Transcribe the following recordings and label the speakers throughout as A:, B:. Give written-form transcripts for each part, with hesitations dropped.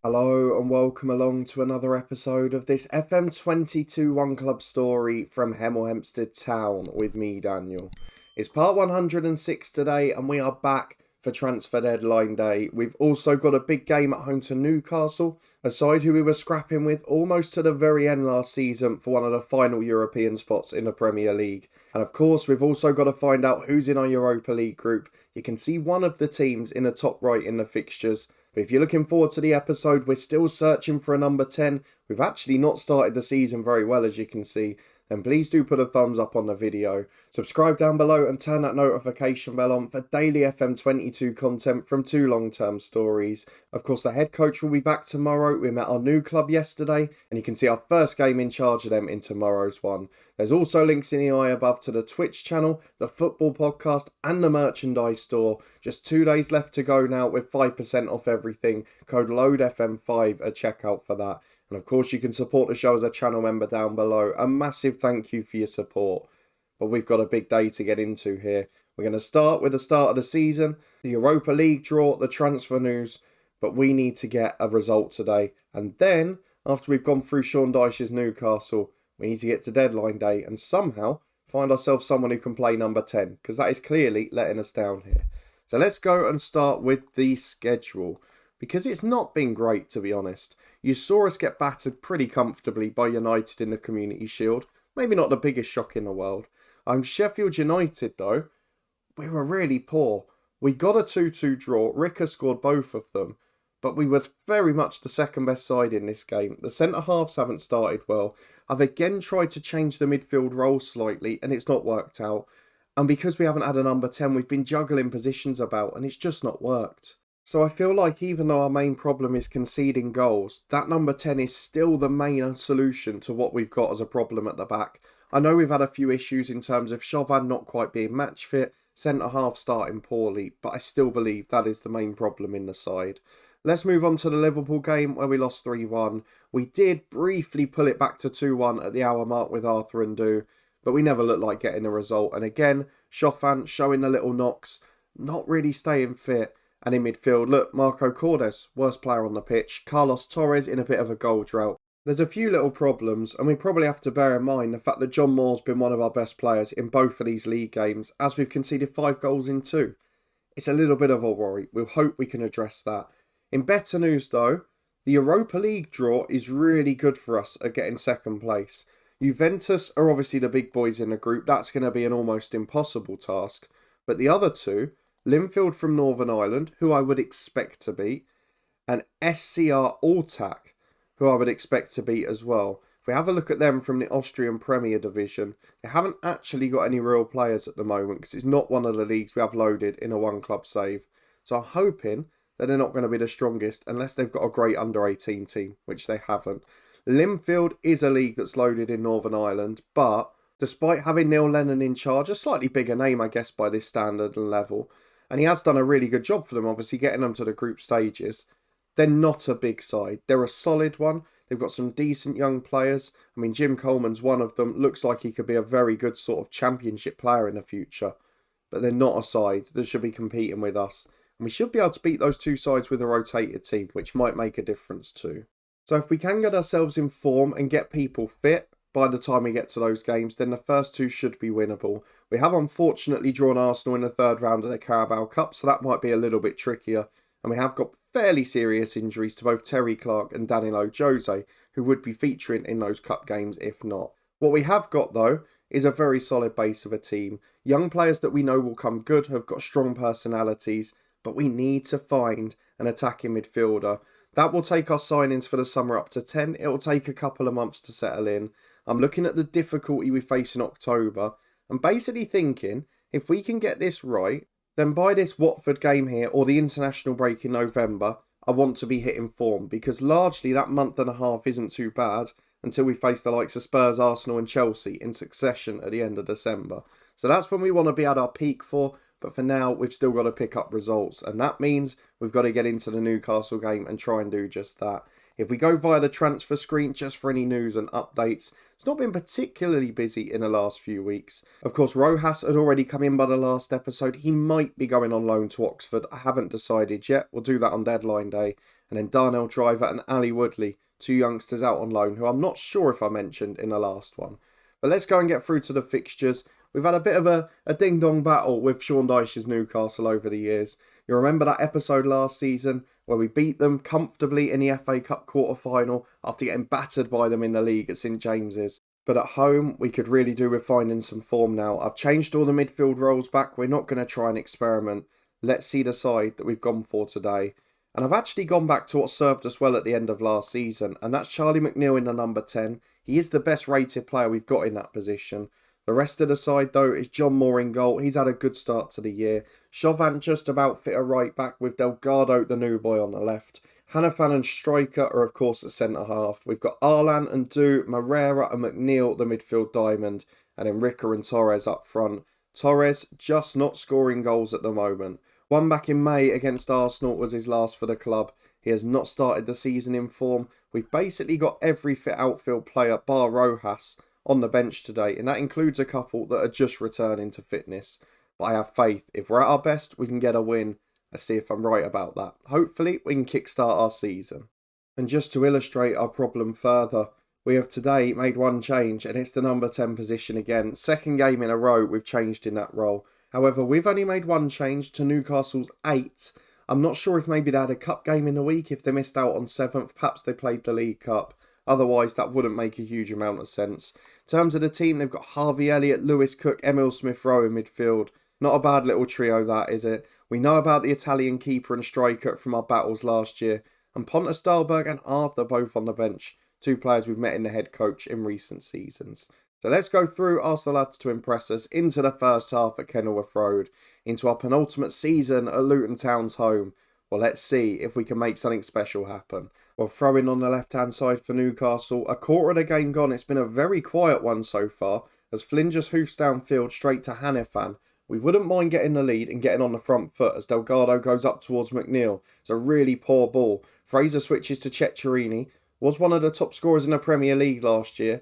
A: Hello and welcome along to another episode of this FM22 One Club story from Hemel Hempstead Town with me, Daniel. It's part 106 today and we are back for transfer deadline day. We've also got a big game at home to Newcastle, a side who we were scrapping with almost to the very end last season for one of the final European spots in the Premier League. And of course, we've also got to find out who's in our Europa League group. You can see one of the teams in the top right in the fixtures. But if you're looking forward to the episode, we're still searching for a number 10. We've actually not started the season very well, as you can see. Then please do put a thumbs up on the video. Subscribe down below and turn that notification bell on for daily FM22 content from two long-term stories. Of course, the head coach will be back tomorrow. We met our new club yesterday, and you can see our first game in charge of them in tomorrow's one. There's also links in the eye above to the Twitch channel, the football podcast, and the merchandise store. Just 2 days left to go now with 5% off everything. Code LOADFM5 at checkout for that. And of course, you can support the show as a channel member down below. A massive thank you for your support. But we've got a big day to get into here. We're going to start with the start of the season, the Europa League draw, the transfer news. But we need to get a result today. And then, after we've gone through Sean Dyche's Newcastle, we need to get to deadline day and somehow find ourselves someone who can play number 10. Because that is clearly letting us down here. So let's go and start with the schedule. Because it's not been great, to be honest. You saw us get battered pretty comfortably by United in the Community Shield. Maybe not the biggest shock in the world. Sheffield United, though, we were really poor. We got a 2-2 draw. Ricker scored both of them. But we were very much the second best side in this game. The centre-halves haven't started well. I've again tried to change the midfield role slightly, and it's not worked out. And because we haven't had a number 10, we've been juggling positions about, and it's just not worked. So I feel like even though our main problem is conceding goals, that number 10 is still the main solution to what we've got as a problem at the back. I know we've had a few issues in terms of Chauvin not quite being match fit, centre-half starting poorly, but I still believe that is the main problem in the side. Let's move on to the Liverpool game where we lost 3-1. We did briefly pull it back to 2-1 at the hour mark with Arthur and Do, but we never looked like getting a result. And again, Chauvin showing the little knocks, not really staying fit. And in midfield, look, Marco Cordes, worst player on the pitch. Carlos Torres in a bit of a goal drought. There's a few little problems, and we probably have to bear in mind the fact that John Moore's been one of our best players in both of these league games, as we've conceded 5 goals in 2. It's a little bit of a worry. We'll hope we can address that. In better news, though, the Europa League draw is really good for us at getting second place. Juventus are obviously the big boys in the group. That's going to be an almost impossible task. But the other two, Linfield from Northern Ireland, who I would expect to beat, and SCR Alltag, who I would expect to beat as well. If we have a look at them from the Austrian Premier Division, they haven't actually got any real players at the moment because it's not one of the leagues we have loaded in a one-club save. So I'm hoping that they're not going to be the strongest unless they've got a great under-18 team, which they haven't. Linfield is a league that's loaded in Northern Ireland, but despite having Neil Lennon in charge, a slightly bigger name, I guess, by this standard and level, and he has done a really good job for them, obviously, getting them to the group stages. They're not a big side. They're a solid one. They've got some decent young players. I mean, Jim Coleman's one of them. Looks like he could be a very good sort of championship player in the future. But they're not a side that should be competing with us. And we should be able to beat those two sides with a rotated team, which might make a difference too. So if we can get ourselves in form and get people fit by the time we get to those games, then the first two should be winnable. We have unfortunately drawn Arsenal in the third round of the Carabao Cup, so that might be a little bit trickier. And we have got fairly serious injuries to both Terry Clark and Danilo Jose, who would be featuring in those cup games if not. What we have got, though, is a very solid base of a team. Young players that we know will come good, have got strong personalities, but we need to find an attacking midfielder. That will take our signings for the summer up to 10. It will take a couple of months to settle in. I'm looking at the difficulty we face in October and basically thinking if we can get this right, then by this Watford game here or the international break in November, I want to be hitting form because largely that month and a half isn't too bad until we face the likes of Spurs, Arsenal and Chelsea in succession at the end of December. So that's when we want to be at our peak for, but for now we've still got to pick up results and that means we've got to get into the Newcastle game and try and do just that. If we go via the transfer screen just for any news and updates, it's not been particularly busy in the last few weeks. Of course, Rojas had already come in by the last episode. He might be going on loan to Oxford. I haven't decided yet. We'll do that on deadline day. And then Darnell Driver and Ali Woodley, 2 youngsters out on loan, who I'm not sure if I mentioned in the last one. But let's go and get through to the fixtures. We've had a bit of a ding-dong battle with Sean Dyche's Newcastle over the years. You remember that episode last season where we beat them comfortably in the FA Cup quarter-final after getting battered by them in the league at St James's. But at home, we could really do with finding some form now. I've changed all the midfield roles back. We're not going to try and experiment. Let's see the side that we've gone for today. And I've actually gone back to what served us well at the end of last season, and that's Charlie McNeil in the number 10. He is the best rated player we've got in that position. The rest of the side, though, is John Moore in goal. He's had a good start to the year. Chauvin just about fit a right back with Delgado, the new boy, on the left. Hannafan and Striker are, of course, at centre-half. We've got Arlan and Du, Moreira and McNeil, the midfield diamond, and then Ricker and Torres up front. Torres just not scoring goals at the moment. One back in May against Arsenal was his last for the club. He has not started the season in form. We've basically got every fit outfield player, bar Rojas, on the bench today, and that includes a couple that are just returning to fitness. But I have faith, if we're at our best, we can get a win. Let's see if I'm right about that. Hopefully, we can kickstart our season. And just to illustrate our problem further, we have today made one change, and it's the number 10 position again. Second game in a row we've changed in that role. However, we've only made one change to Newcastle's 8. I'm not sure if maybe they had a cup game in the week, if they missed out on 7th, perhaps they played the League Cup. Otherwise, that wouldn't make a huge amount of sense. In terms of the team, they've got Harvey Elliott, Lewis Cook, Emil Smith-Rowe in midfield. Not a bad little trio that, is it? We know about the Italian keeper and striker from our battles last year. And Pontus Dahlberg and Arthur both on the bench. 2 players we've met in the head coach in recent seasons. So let's go through, ask the lads to impress us, into the first half at Kenilworth Road, into our penultimate season at Luton Town's home. Well, let's see if we can make something special happen. Well, throwing on the left-hand side for Newcastle, a quarter of the game gone. It's been a very quiet one so far, as Flynn just hoofs downfield straight to Hannafan. We wouldn't mind getting the lead and getting on the front foot as Delgado goes up towards McNeil. It's a really poor ball. Fraser switches to Ceccherini. Was one of the top scorers in the Premier League last year,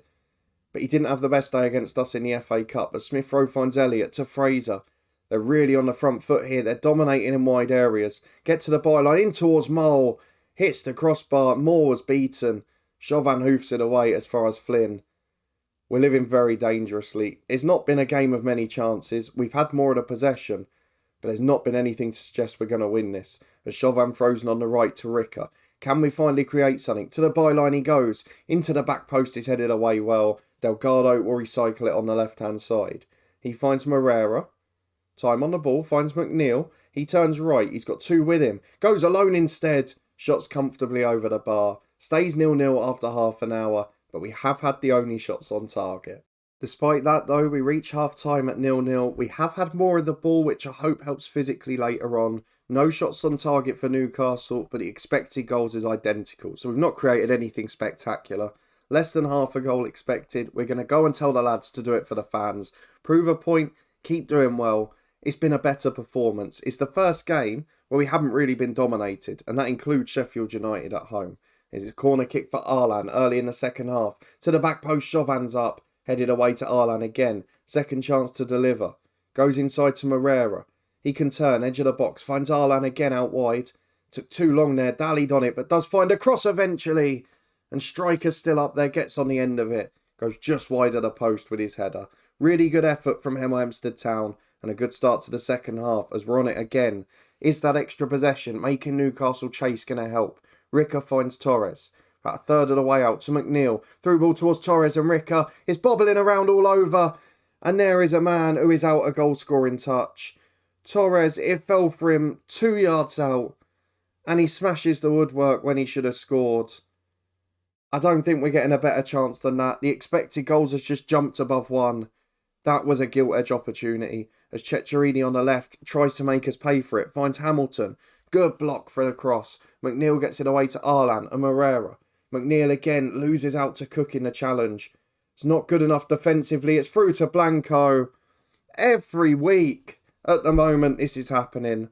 A: but he didn't have the best day against us in the FA Cup, as Smith-Rowe finds Elliott to Fraser. They're really on the front foot here. They're dominating in wide areas. Get to the byline, in towards Mole. Hits the crossbar. Moore was beaten. Chauvin hoofs it away as far as Flynn. We're living very dangerously. It's not been a game of many chances. We've had more of the possession, but there's not been anything to suggest we're going to win this. As Chauvin frozen on the right to Ricker. Can we finally create something? To the byline he goes. Into the back post, is headed away well. Delgado will recycle it on the left-hand side. He finds Moreira. Time on the ball, finds McNeil. He turns right, he's got 2 with him. Goes alone instead. Shots comfortably over the bar. Stays 0-0 after half an hour, but we have had the only shots on target. Despite that though, we reach half-time at 0-0. We have had more of the ball, which I hope helps physically later on. No shots on target for Newcastle, but the expected goals is identical. So we've not created anything spectacular. Less than half a goal expected. We're going to go and tell the lads to do it for the fans. Prove a point, keep doing well. It's been a better performance. It's the first game where we haven't really been dominated, and that includes Sheffield United at home. It's a corner kick for Arlan early in the second half. To the back post, Chauvin's up. Headed away to Arlan again. Second chance to deliver. Goes inside to Moreira. He can turn, edge of the box. Finds Arlan again out wide. Took too long there. Dallied on it, but does find a cross eventually. And Striker's still up there. Gets on the end of it. Goes just wide of the post with his header. Really good effort from Hemel Hempstead Town. And a good start to the second half as we're on it again. Is that extra possession making Newcastle chase going to help? Ricker finds Torres. About a third of the way out to McNeil. Through ball towards Torres, and Ricker is bobbling around all over. And there is a man who is out a goal scoring touch. Torres, it fell for him 2 yards out. And he smashes the woodwork when he should have scored. I don't think we're getting a better chance than that. The expected goals has just jumped above 1. That was a gilt edge opportunity. As Ceccherini on the left tries to make us pay for it. Finds Hamilton. Good block for the cross. McNeil gets it away to Arlan and Moreira. McNeil again loses out to Cook in the challenge. It's not good enough defensively. It's through to Blanco. Every week at the moment this is happening.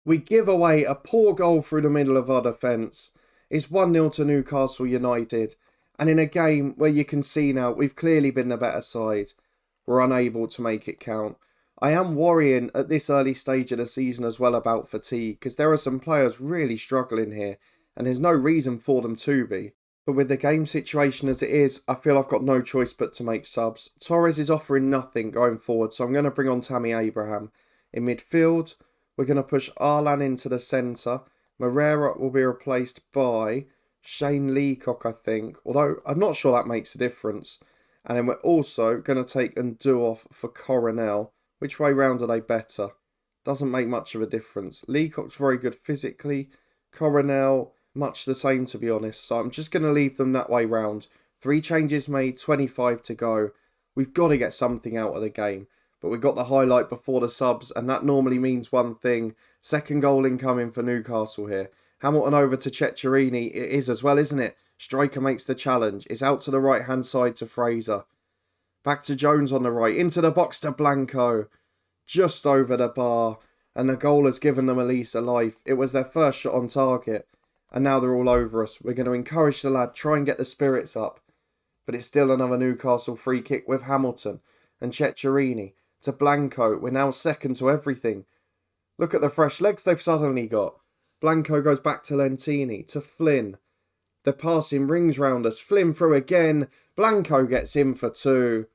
A: We give away a poor goal through the middle of our defence. It's 1-0 to Newcastle United. And in a game where you can see now we've clearly been the better side, we're unable to make it count. I am worrying at this early stage of the season as well about fatigue, because there are some players really struggling here. and there's no reason for them to be. But with the game situation as it is, I feel I've got no choice but to make subs. Torres is offering nothing going forward, so I'm going to bring on Tammy Abraham. In midfield, we're going to push Arlan into the centre. Moreira will be replaced by Shane Leacock, I think. Although, I'm not sure that makes a difference. And then we're also going to take Ndu off for Coronel. Which way round are they better? Doesn't make much of a difference. Leacock's very good physically. Coronel, much the same to be honest. So I'm just going to leave them that way round. 3 changes made, 25 to go. We've got to get something out of the game. But we got the highlight before the subs, and that normally means one thing. Second goal incoming for Newcastle here. Hamilton over to Ceccherini. It is as well, isn't it? Striker makes the challenge. It's out to the right-hand side to Fraser. Back to Jones on the right. Into the box to Blanco. Just over the bar. And the goal has given them at least a life. It was their first shot on target. And now they're all over us. We're going to encourage the lad. Try and get the spirits up. But it's still another Newcastle free kick with Hamilton and Ceccherini. To Blanco. We're now second to everything. Look at the fresh legs they've suddenly got. Blanco goes back to Lentini. To Flynn. The passing rings round us. Flynn through again. Blanco gets in for 2.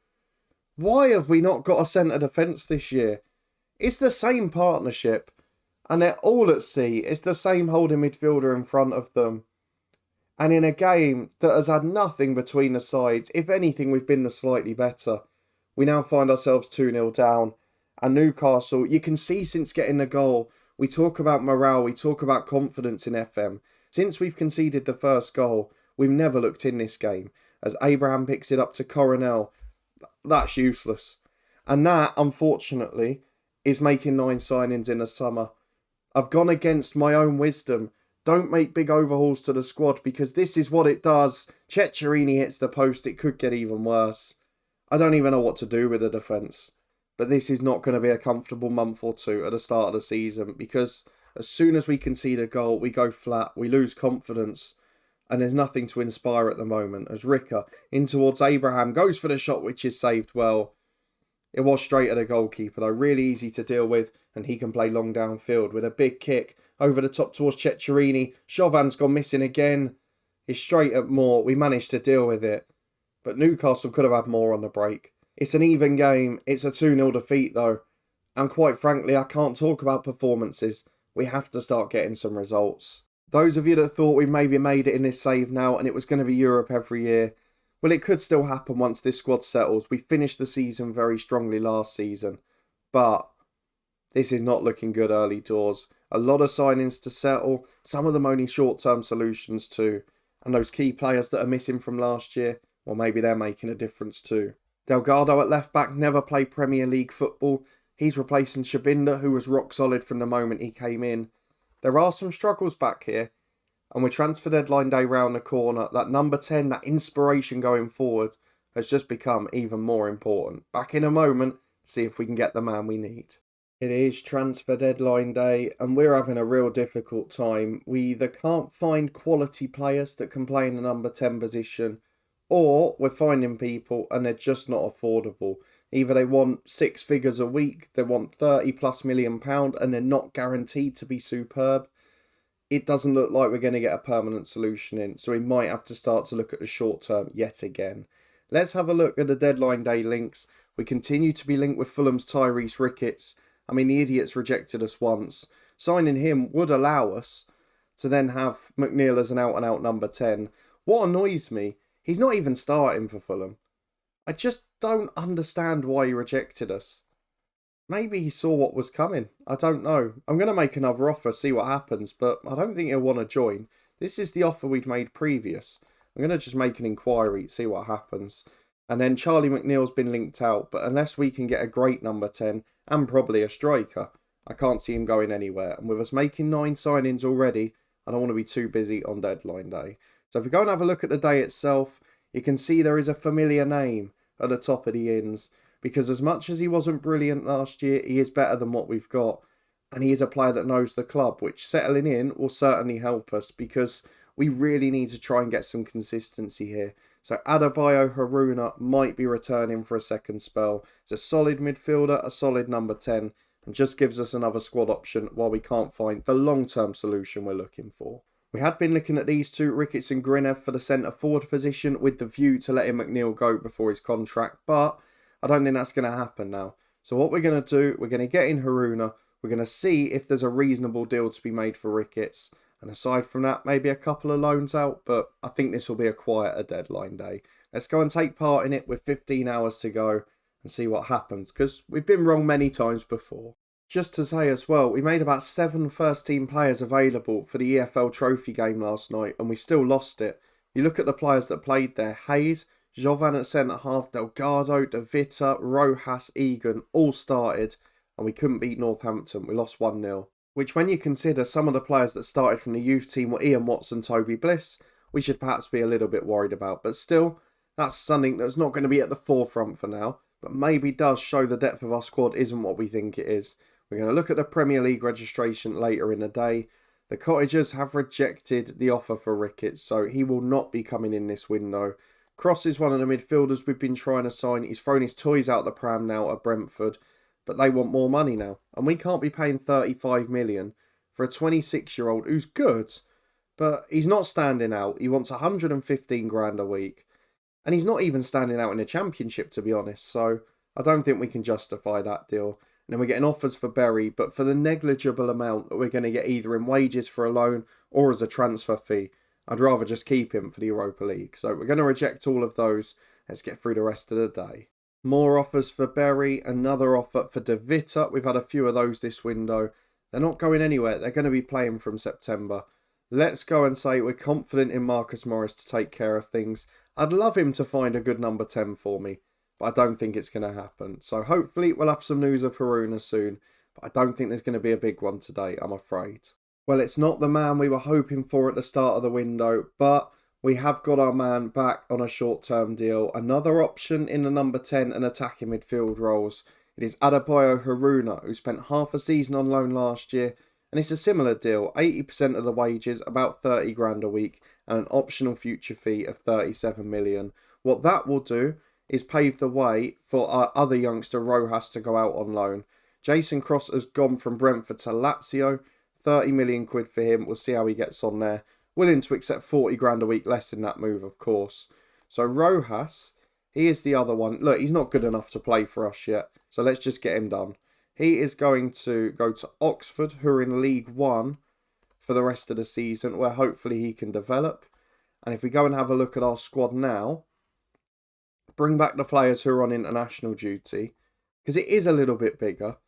A: Why have we not got a centre defence this year? It's the same partnership. And they're all at sea. It's the same holding midfielder in front of them. And in a game that has had nothing between the sides, if anything, we've been the slightly better. We now find ourselves 2-0 down. And Newcastle, you can see since getting the goal, we talk about morale, we talk about confidence in FM. Since we've conceded the first goal, we've never looked in this game. As Abraham picks it up to Coronel, that's useless. And that, unfortunately, is making 9 signings in the summer. I've gone against my own wisdom. Don't make big overhauls to the squad because this is what it does. Ceccherini hits the post, it could get even worse. I don't even know what to do with the defence. But this is not going to be a comfortable month or 2 at the start of the season because as soon as we concede a goal, we go flat, we lose confidence, and there's nothing to inspire at the moment. As Ricker in towards Abraham goes for the shot, which is saved well. It was straight at the goalkeeper though, really easy to deal with, and he can play long downfield with a big kick over the top towards Ceccherini. Chauvin's gone missing again. It's straight at Moore. We managed to deal with it. But Newcastle could have had more on the break. It's an even game. It's a 2-0 defeat though. And quite frankly, I can't talk about performances. We have to start getting some results. Those of you that thought we maybe made it in this save now and it was going to be Europe every year, well, it could still happen once this squad settles. We finished the season very strongly last season. But this is not looking good early doors. A lot of signings to settle. Some of them only short-term solutions too. And those key players that are missing from last year, well, maybe they're making a difference too. Delgado at left-back never played Premier League football. He's replacing Shabinda, who was rock solid from the moment he came in. There are some struggles back here. And with transfer deadline day round the corner, that number 10, that inspiration going forward, has just become even more important. Back in a moment, see if we can get the man we need. It is transfer deadline day, and we're having a real difficult time. We either can't find quality players that can play in the number 10 position, or we're finding people and they're just not affordable. Either they want 6 figures a week, they want £30+ million, and they're not guaranteed to be superb. It doesn't look like we're going to get a permanent solution in, so we might have to start to look at the short term yet again. Let's have a look at the deadline day links. We continue to be linked with Fulham's Tyrese Ricketts. I mean, the idiot's rejected us once. Signing him would allow us to then have McNeil as an out-and-out number 10. What annoys me, he's not even starting for Fulham. I just don't understand why he rejected us. Maybe he saw what was coming. I don't know. I'm going to make another offer, see what happens, but I don't think he'll want to join. This is the offer we'd made previous. I'm going to just make an inquiry, see what happens. And then Charlie McNeil's been linked out, but unless we can get a great number 10, and probably a striker, I can't see him going anywhere. And with us making 9 signings already, I don't want to be too busy on deadline day. So if we go and have a look at the day itself, you can see there is a familiar name at the top of the ins. Because as much as he wasn't brilliant last year, he is better than what we've got. And he is a player that knows the club, which settling in will certainly help us because we really need to try and get some consistency here. So Adebayo Haruna might be returning for a second spell. It's a solid midfielder, a solid number 10, and just gives us another squad option while we can't find the long-term solution we're looking for. We had been looking at these two, Ricketts and Grinev, for the centre forward position with the view to letting McNeil go before his contract, but I don't think that's going to happen now. So what we're going to do, we're going to get in Haruna, we're going to see if there's a reasonable deal to be made for Ricketts, and aside from that, maybe a couple of loans out, but I think this will be a quieter deadline day. Let's go and take part in it with 15 hours to go and see what happens, because we've been wrong many times before. Just to say as well, we made about 7 first-team players available for the EFL Trophy game last night, and we still lost it. You look at the players that played there: Hayes, Jovan at centre-half, Delgado, De Vita, Rojas, Egan, all started, and we couldn't beat Northampton. We lost 1-0. Which, when you consider some of the players that started from the youth team were Ian Watson, Toby Bliss, we should perhaps be a little bit worried about. But still, that's something that's not going to be at the forefront for now, but maybe does show the depth of our squad isn't what we think it is. We're going to look at the Premier League registration later in the day. The Cottagers have rejected the offer for Ricketts, so he will not be coming in this window. Cross is one of the midfielders we've been trying to sign. He's thrown his toys out the pram now at Brentford, but they want more money now. And we can't be paying 35 million for a 26-year-old who's good, but he's not standing out. He wants 115 grand a week, and he's not even standing out in the Championship, to be honest, so I don't think we can justify that deal. And then we're getting offers for Berry, but for the negligible amount that we're going to get either in wages for a loan or as a transfer fee, I'd rather just keep him for the Europa League. So we're going to reject all of those. Let's get through the rest of the day. More offers for Berry, another offer for De Vita. We've had a few of those this window. They're not going anywhere. They're going to be playing from September. Let's go and say we're confident in Marcus Morris to take care of things. I'd love him to find a good number 10 for me, but I don't think it's going to happen. So hopefully we'll have some news of Haruna soon, but I don't think there's going to be a big one today, I'm afraid. Well, it's not the man we were hoping for at the start of the window, but we have got our man back on a short-term deal. Another option in the number 10 and attacking midfield roles. It is Adebayo Haruna, who spent half a season on loan last year, and it's a similar deal, 80% of the wages, about 30 grand a week, and an optional future fee of 37 million. What that will do is pave the way for our other youngster Rojas to go out on loan. Jason Cross has gone from Brentford to Lazio, 30 million quid for him. We'll see how he gets on there. Willing to accept 40 grand a week less in that move, of course. So Rojas, he is the other one. Look, he's not good enough to play for us yet, so let's just get him done. He is going to go to Oxford, who are in League One for the rest of the season, where hopefully he can develop. And if we go and have a look at our squad now, bring back the players who are on international duty, because it is a little bit bigger.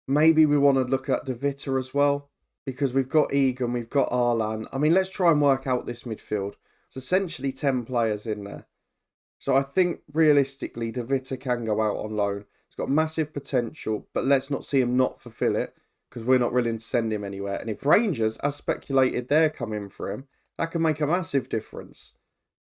A: Maybe we want to look at De Vita as well, because we've got Egan, we've got Arlan. I mean, let's try and work out this midfield. It's essentially 10 players in there. So I think realistically, De Vita can go out on loan. He's got massive potential, but let's not see him not fulfill it, because we're not willing to send him anywhere. And if Rangers, as speculated, they're coming for him, that can make a massive difference,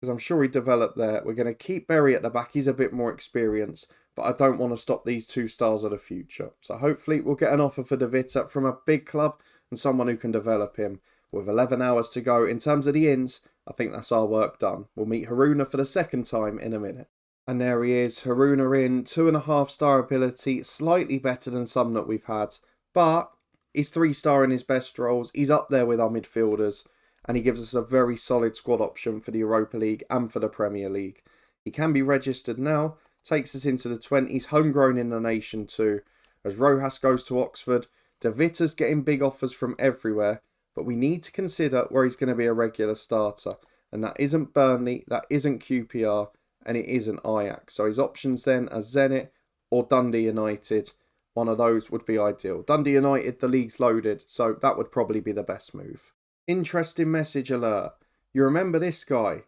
A: because I'm sure he developed there. We're going to keep Berry at the back. He's a bit more experienced, but I don't want to stop these two stars of the future. So hopefully we'll get an offer for De Vita from a big club and someone who can develop him. With 11 hours to go, in terms of the ins, I think that's our work done. We'll meet Haruna for the second time in a minute. And there he is, Haruna in, 2.5-star ability, slightly better than some that we've had. But he's 3-star in his best roles. He's up there with our midfielders. And he gives us a very solid squad option for the Europa League and for the Premier League. He can be registered now, takes us into the 20s, homegrown in the nation too. As Rojas goes to Oxford, De Vita's getting big offers from everywhere, but we need to consider where he's going to be a regular starter. And that isn't Burnley, that isn't QPR, and it isn't Ajax. So his options then are Zenit or Dundee United. One of those would be ideal. Dundee United, the league's loaded, so that would probably be the best move. Interesting message alert. You remember this guy?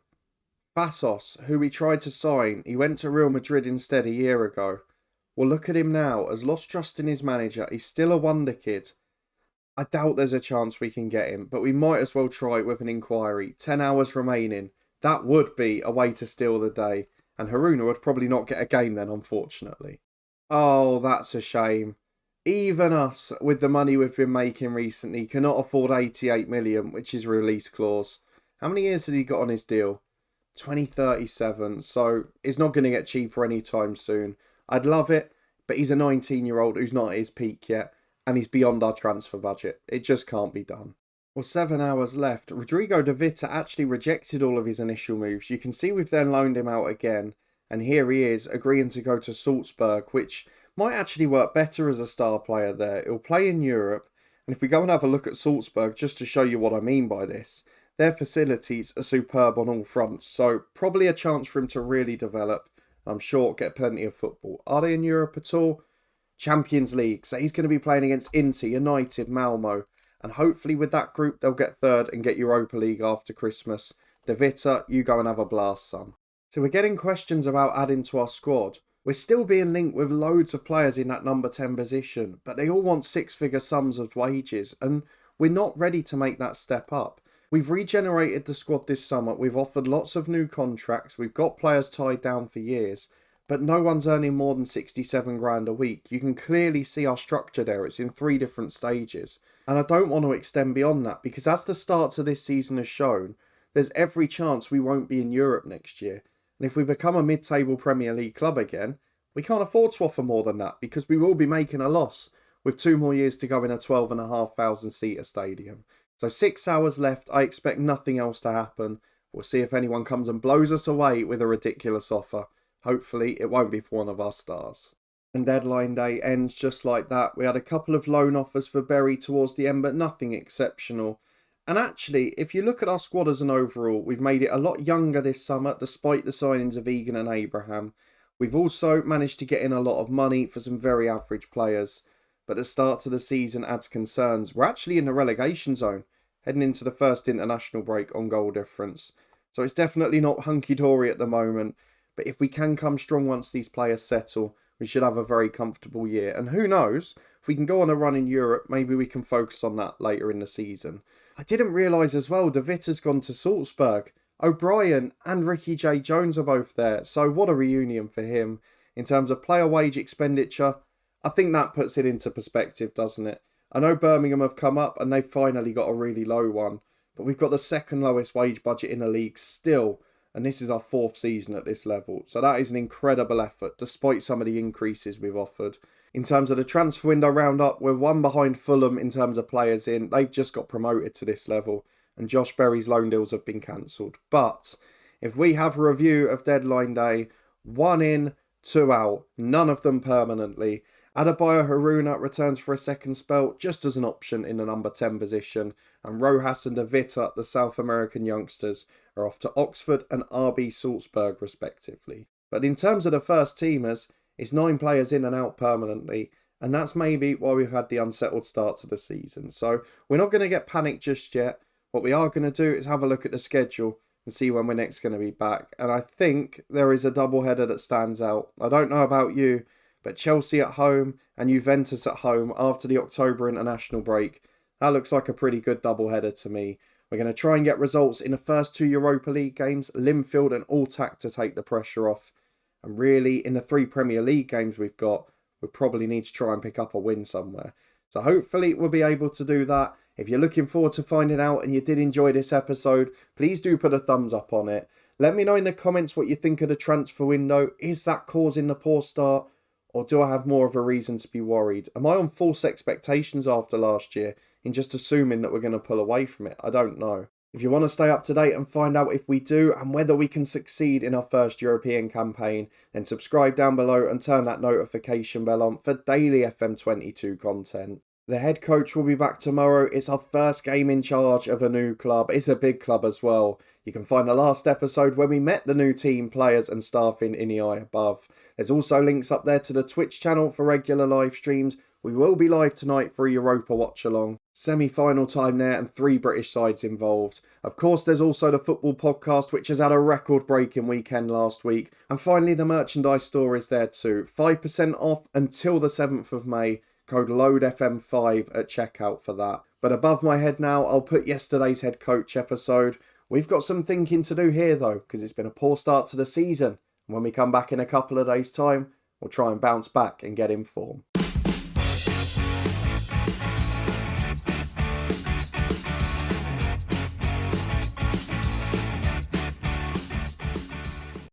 A: Vassos, who we tried to sign. He went to Real Madrid instead a year ago. Well, look at him now. Has lost trust in his manager. He's still a wonder kid. I doubt there's a chance we can get him, but we might as well try it with an inquiry. 10 hours remaining. That would be a way to steal the day. And Haruna would probably not get a game then, unfortunately. Oh, that's a shame. Even us, with the money we've been making recently, cannot afford 88 million, which is release clause. How many years has he got on his deal? 2037, so it's not going to get cheaper anytime soon. I'd love it, but he's a 19-year-old who's not at his peak yet, and he's beyond our transfer budget. It just can't be done. Well, 7 hours left. Rodrigo de Vita actually rejected all of his initial moves. You can see we've then loaned him out again. And here he is, agreeing to go to Salzburg, which might actually work better as a star player there. He'll play in Europe. And if we go and have a look at Salzburg, just to show you what I mean by this, their facilities are superb on all fronts. So probably a chance for him to really develop. I'm sure get plenty of football. Are they in Europe at all? Champions League. So he's going to be playing against Inter, United, Malmo. And hopefully with that group, they'll get third and get Europa League after Christmas. De Vita, you go and have a blast, son. So we're getting questions about adding to our squad. We're still being linked with loads of players in that number 10 position, but they all want six-figure sums of wages, and we're not ready to make that step up. We've regenerated the squad this summer. We've offered lots of new contracts. We've got players tied down for years, but no one's earning more than 67 grand a week. You can clearly see our structure there. It's in 3 different stages. And I don't want to extend beyond that because as the start to this season has shown, there's every chance we won't be in Europe next year. And if we become a mid-table Premier League club again, we can't afford to offer more than that because we will be making a loss with 2 more years to go in a 12,500 seater stadium. So 6 hours left. I expect nothing else to happen. We'll see if anyone comes and blows us away with a ridiculous offer. Hopefully it won't be for one of our stars. And deadline day ends just like that. We had a couple of loan offers for Berry towards the end, but nothing exceptional. And actually, if you look at our squad as an overall, we've made it a lot younger this summer, despite the signings of Egan and Abraham. We've also managed to get in a lot of money for some very average players. But the start to the season adds concerns. We're actually in the relegation zone, heading into the first international break on goal difference. So it's definitely not hunky-dory at the moment. But if we can come strong once these players settle, we should have a very comfortable year. And who knows, if we can go on a run in Europe, maybe we can focus on that later in the season. I didn't realise as well, De Vita's gone to Salzburg. O'Brien and Ricky J. Jones are both there. So what a reunion for him. In terms of player wage expenditure, I think that puts it into perspective, doesn't it? I know Birmingham have come up and they've finally got a really low one. But we've got the second lowest wage budget in the league still. And this is our 4th season at this level. So that is an incredible effort, despite some of the increases we've offered. In terms of the transfer window roundup, we're 1 behind Fulham in terms of players in. They've just got promoted to this level. And Josh Berry's loan deals have been cancelled. But if we have a review of deadline day, 1 in, 2 out. None of them permanently. Adebayo Haruna returns for a second spell, just as an option in the number 10 position. And Rojas and De Vita, the South American youngsters, are off to Oxford and RB Salzburg respectively. But in terms of the first teamers, it's 9 players in and out permanently, and that's maybe why we've had the unsettled start to the season. So we're not going to get panicked just yet. What we are going to do is have a look at the schedule and see when we're next going to be back. And I think there is a double-header that stands out. I don't know about you, but Chelsea at home and Juventus at home after the October international break, that looks like a pretty good double-header to me. We're going to try and get results in the first 2 Europa League games, Linfield and Alltag to take the pressure off. And really, in the 3 Premier League games we've got, we probably need to try and pick up a win somewhere. So hopefully we'll be able to do that. If you're looking forward to finding out and you did enjoy this episode, please do put a thumbs up on it. Let me know in the comments what you think of the transfer window. Is that causing the poor start? Or do I have more of a reason to be worried? Am I on false expectations after last year in just assuming that we're going to pull away from it? I don't know. If you want to stay up to date and find out if we do and whether we can succeed in our first European campaign, then subscribe down below and turn that notification bell on for daily FM22 content. The head coach will be back tomorrow. It's our first game in charge of a new club. It's a big club as well. You can find the last episode when we met the new team, players and staff in the eye above. There's also links up there to the Twitch channel for regular live streams. We will be live tonight for a Europa watch-along. Semi-final time there and 3 British sides involved. Of course, there's also the football podcast, which has had a record-breaking weekend last week. And finally, the merchandise store is there too. 5% off until the 7th of May. Code LOADFM5 at checkout for that. But above my head now, I'll put yesterday's head coach episode. We've got some thinking to do here though, because it's been a poor start to the season. And when we come back in a couple of days' time, we'll try and bounce back and get in form.